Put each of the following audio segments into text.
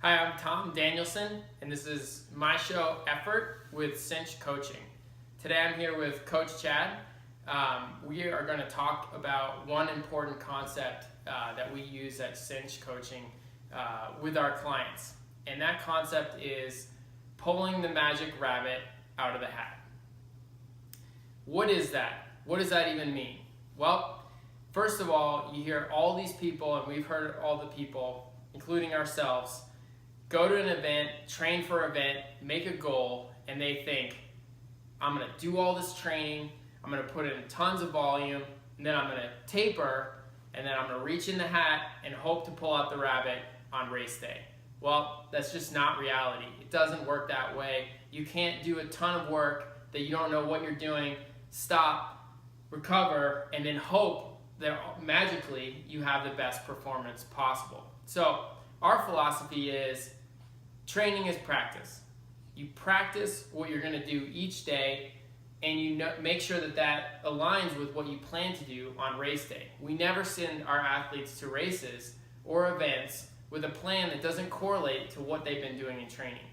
Hi, I'm Tom Danielson, and this is my show, Effort, with Cinch Coaching. Today I'm here with Coach Chad. We are going to talk about one important concept that we use at Cinch Coaching with our clients. And that concept is pulling the magic rabbit out of the hat. What is that? What does that even mean? Well, first of all, you hear all these people, and we've heard all the people, including ourselves, go to an event, train for an event, make a goal, and they think, I'm going to do all this training, I'm going to put in tons of volume, and then I'm going to taper, and then I'm going to reach in the hat and hope to pull out the rabbit on race day. Well, that's just not reality. It doesn't work that way. You can't do a ton of work that you don't know what you're doing, stop, recover, and then hope that magically you have the best performance possible. So our philosophy is training is practice. You practice what you're going to do each day, and you make sure that that aligns with what you plan to do on race day. We never send our athletes to races or events with a plan that doesn't correlate to what they've been doing in training.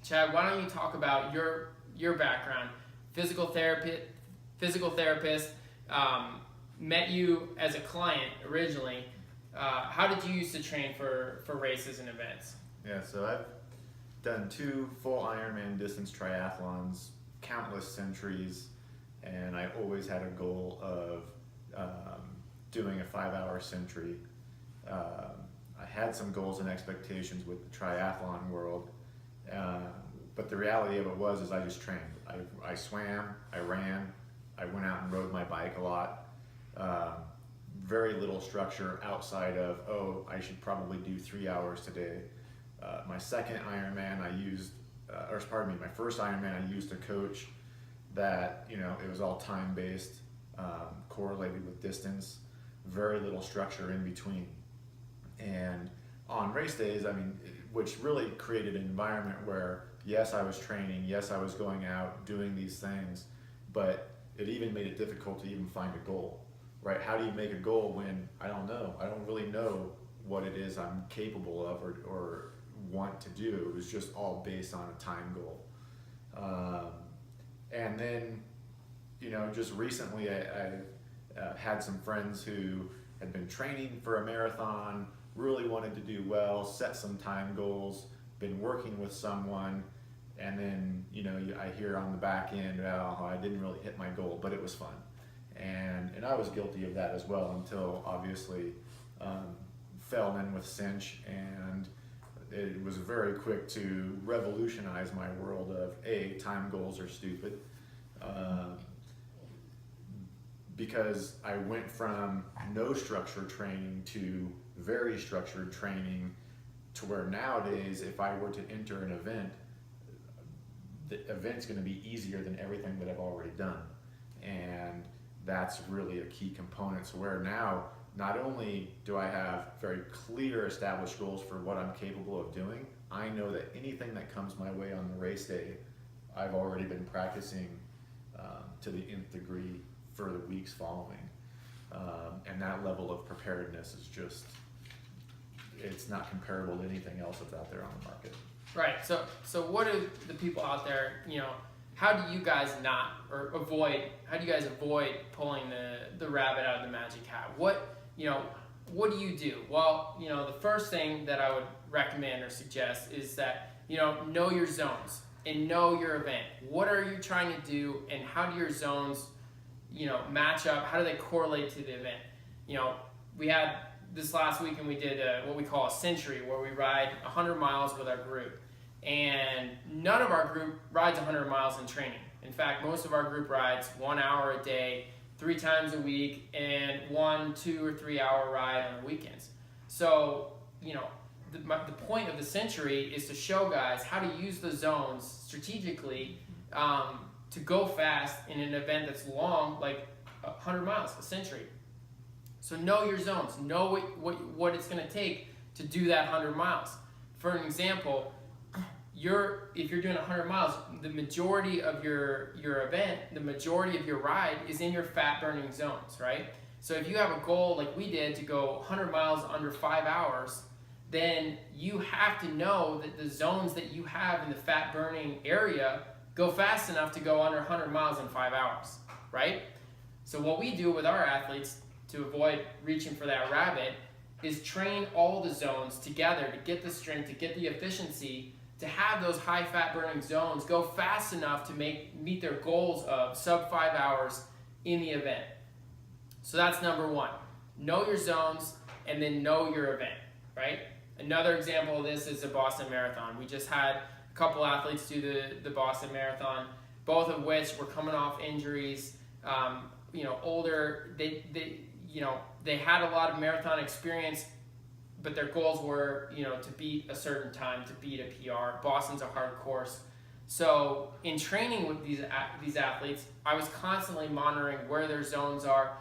Chad, why don't you talk about your background? Physical therapist, met you as a client originally. How did you used to train for races and events? Yeah, so I've done 2 full Ironman distance triathlons, countless centuries, and I always had a goal of doing a 5-hour century. I had some goals and expectations with the triathlon world, but the reality of it was I just trained. I swam, I ran, I went out and rode my bike a lot. Very little structure outside of, I should probably do 3 hours today. My second Ironman my first Ironman I used a coach that, it was all time-based, correlated with distance, very little structure in between. And on race days, which really created an environment where, yes, I was training, yes, I was going out, doing these things, but it even made it difficult to even find a goal, right? How do you make a goal when I don't know? I don't really know what it is I'm capable of or want to do. It was just all based on a time goal. And then, just recently I had some friends who had been training for a marathon, really wanted to do well, set some time goals, been working with someone, and then, I hear on the back end, I didn't really hit my goal, but it was fun. And I was guilty of that as well until obviously fell in with Cinch, and it was very quick to revolutionize my world of time goals are stupid, because I went from no structured training to very structured training to where nowadays if I were to enter an event, the event's going to be easier than everything that I've already done. And that's really a key component. So where now, not only do I have very clear established goals for what I'm capable of doing, I know that anything that comes my way on the race day, I've already been practicing to the nth degree for the weeks following. And that level of preparedness is just, it's not comparable to anything else that's out there on the market. Right. So what do the people out there, how do you guys avoid pulling the rabbit out of the magic hat? What do you do? Well, the first thing that I would recommend or suggest is that, know your zones and know your event. What are you trying to do, and how do your zones, match up? How do they correlate to the event? We had this last weekend, we did what we call a century, where we ride 100 miles with our group. And none of our group rides 100 miles in training. In fact, most of our group rides 1 hour a day, 3 times a week, and 1, 2, or 3 hour ride on the weekends. So, the point of the century is to show guys how to use the zones strategically to go fast in an event that's long, like 100 miles, a century. So know your zones, know what it's going to take to do that 100 miles. For an example, if you're doing 100 miles, the majority of your event, the majority of your ride is in your fat burning zones, right? So if you have a goal like we did to go 100 miles under 5 hours, then you have to know that the zones that you have in the fat burning area go fast enough to go under 100 miles in 5 hours, right? So what we do with our athletes to avoid reaching for that rabbit is train all the zones together to get the strength, to get the efficiency, to have those high fat burning zones go fast enough to meet their goals of sub 5 hours in the event. So that's number one. Know your zones and then know your event, right? Another example of this is the Boston Marathon. We just had a couple athletes do the Boston Marathon, both of which were coming off injuries, older. They had a lot of marathon experience, but their goals were, to beat a certain time, to beat a PR. Boston's a hard course. So in training with these athletes, I was constantly monitoring where their zones are,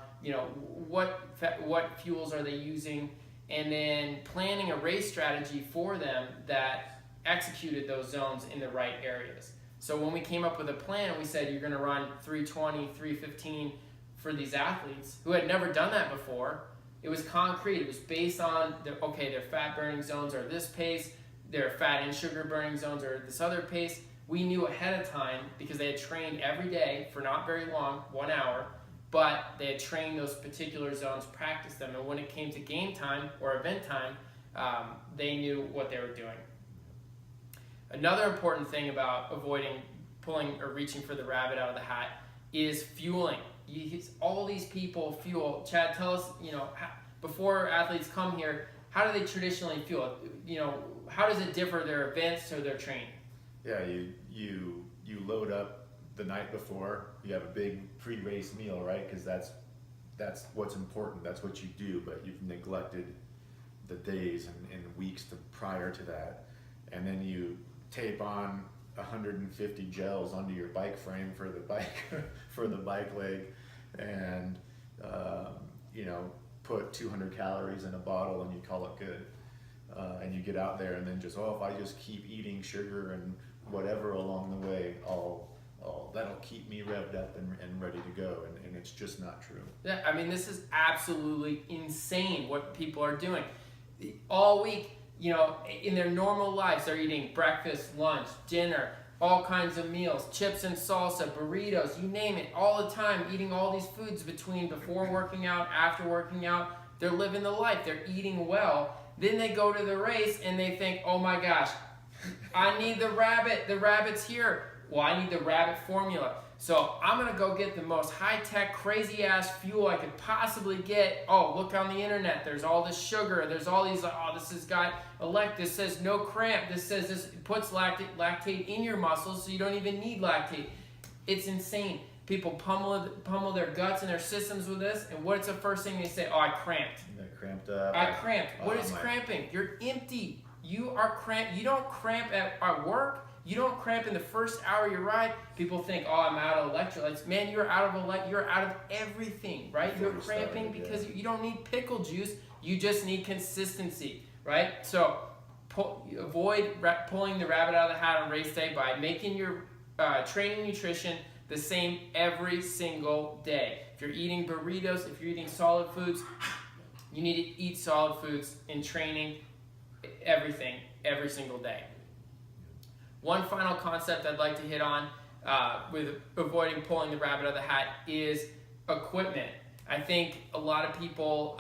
what fuels are they using, and then planning a race strategy for them that executed those zones in the right areas. So when we came up with a plan, we said you're going to run 320, 315 for these athletes who had never done that before. It was concrete. It was based on, their fat burning zones are this pace, their fat and sugar burning zones are this other pace. We knew ahead of time because they had trained every day for not very long, 1 hour, but they had trained those particular zones, practiced them, and when it came to game time or event time, they knew what they were doing. Another important thing about avoiding pulling or reaching for the rabbit out of the hat is fueling. All these people fuel. Chad, tell us, before athletes come here, how do they traditionally fuel? How does it differ their events or their training? Yeah, you load up the night before. You have a big pre-race meal, right? Because that's what's important. That's what you do. But you've neglected the days and weeks prior to that, and then you tape on 150 gels onto your bike frame for the bike leg, and put 200 calories in a bottle, and you call it good. And you get out there, and then if I just keep eating sugar and whatever along the way, that'll keep me revved up and ready to go, and it's just not true. Yeah, I mean, this is absolutely insane what people are doing. All week, in their normal lives, they're eating breakfast, lunch, dinner, all kinds of meals, chips and salsa, burritos, you name it, all the time, eating all these foods before working out, after working out. They're living the life, they're eating well. Then they go to the race and they think, oh my gosh, I need the rabbit's here. Well, I need the rabbit formula. So I'm gonna go get the most high-tech, crazy-ass fuel I could possibly get. Oh, look on the internet, there's all this sugar, there's all these, this has got this says no cramp, this says this puts lactate in your muscles so you don't even need lactate. It's insane. People pummel their guts and their systems with this, and what's the first thing they say? Oh, I cramped. I cramped up. I cramped. What is cramping? You're empty. You are cramped. You don't cramp at work. You don't cramp in the first hour of your ride. People think, oh, I'm out of electrolytes. Man, you're out of everything, right? You're cramping because you don't need pickle juice. You just need consistency, right? So avoid pulling the rabbit out of the hat on race day by making your training nutrition the same every single day. If you're eating burritos, if you're eating solid foods, you need to eat solid foods in training, everything, every single day. One final concept I'd like to hit on with avoiding pulling the rabbit out of the hat is equipment. I think a lot of people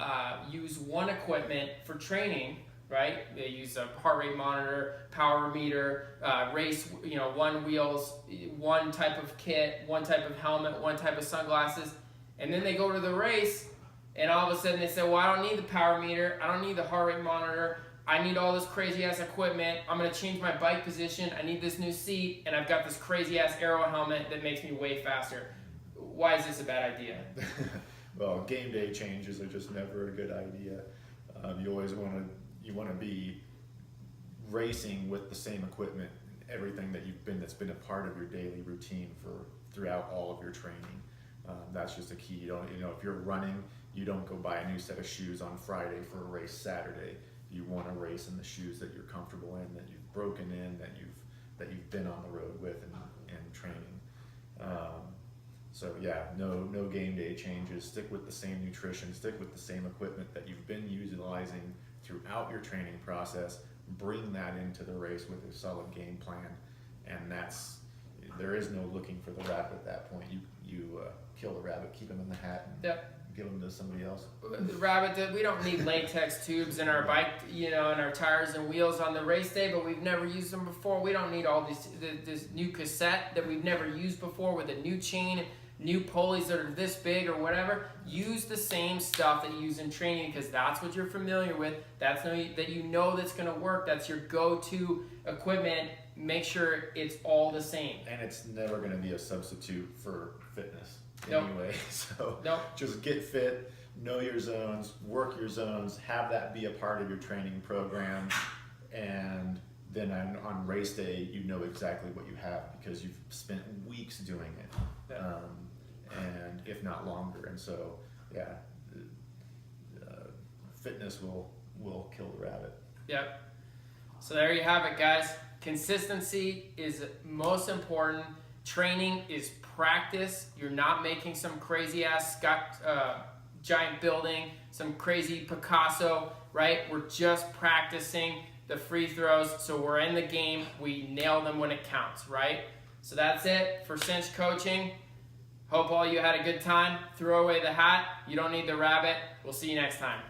use one equipment for training, right? They use a heart rate monitor, power meter, race, one wheels, one type of kit, one type of helmet, one type of sunglasses, and then they go to the race, and all of a sudden they say, well, I don't need the power meter, I don't need the heart rate monitor, I need all this crazy ass equipment, I'm gonna change my bike position, I need this new seat, and I've got this crazy ass aero helmet that makes me way faster. Why is this a bad idea? Well, game day changes are just never a good idea. You always want to be racing with the same equipment, everything that's been a part of your daily routine throughout all of your training. That's just a key. You don't, if you're running, you don't go buy a new set of shoes on Friday for a race Saturday. You want to race in the shoes that you're comfortable in, that you've broken in, that you've been on the road with and training. So yeah, no game day changes. Stick with the same nutrition. Stick with the same equipment that you've been utilizing throughout your training process. Bring that into the race with a solid game plan, and there is no looking for the rabbit at that point. You kill the rabbit, keep him in the hat, and give him to somebody else. The rabbit, we don't need latex tubes in our bike, and our tires and wheels on the race day, but we've never used them before. We don't need all this new cassette that we've never used before with a new chain, new pulleys that are this big or whatever. Use the same stuff that you use in training because that's what you're familiar with. That's that that's going to work. That's your go-to equipment. Make sure it's all the same. And it's never going to be a substitute for fitness Nope. anyway. So Nope. just get fit, know your zones, work your zones, have that be a part of your training program, and then on race day you know exactly what you have because you've spent weeks doing it, and if not longer. And so fitness will kill the rabbit. Yep. So there you have it, guys. Consistency is most important. Training is practice. You're not making some crazy ass giant building, some crazy Picasso, right? We're just practicing the free throws. So we're in the game. We nail them when it counts, right? So that's it for Cinch Coaching. Hope all you had a good time. Throw away the hat. You don't need the rabbit. We'll see you next time.